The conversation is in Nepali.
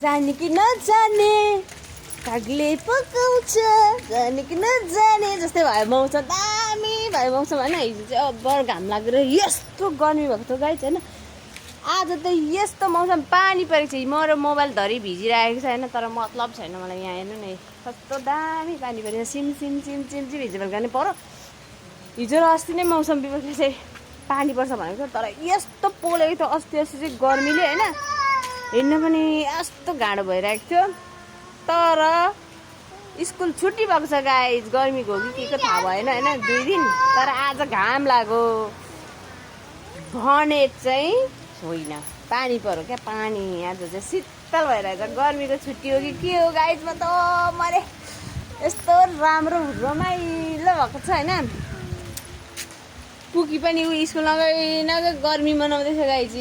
जाने कि नजाने कागले पकाउँछ जाने कि नजाने जस्तै भयो मौसम दामी भयो मौसम होइन हिजो चाहिँ अब्बर घाम लागेर यस्तो गर्मी भएको थियो गाइस होइन आज त यस्तो मौसम पानी परेको छ म र मोबाइल धरि भिजिरहेको छ होइन तर मतलब छैन मलाई यहाँ हेर्नु न कस्तो दामी पानी परेको SIM SIM SIM SIM SIM हिजो बेलुका नै पऱ्यो हिजो र अस्ति नै मौसम विभागले चाहिँ पानी पर्छ भनेको थियो तर यस्तो पोलेको थियो अस्ति अस्ति चाहिँ गर्मीले होइन हिँड्न पनि यस्तो गाह्रो भइरहेको थियो तर स्कुल छुट्टी भएको छ गाइस गर्मीको हो कि के को थाहा भएन होइन 2 दिन तर आज घाम लाग्यो भने चाहिँ होइन पानी पऱ्यो क्या पानी आज चाहिँ शीतल भइरहेछ गर्मीको छुट्टी हो कि के हो गाइस म त मरे यस्तो राम्रो रमाइलो भएको छ होइन पुकी पनि ऊ स्कुल नगई गर्मी मनाउँदैछ गाइस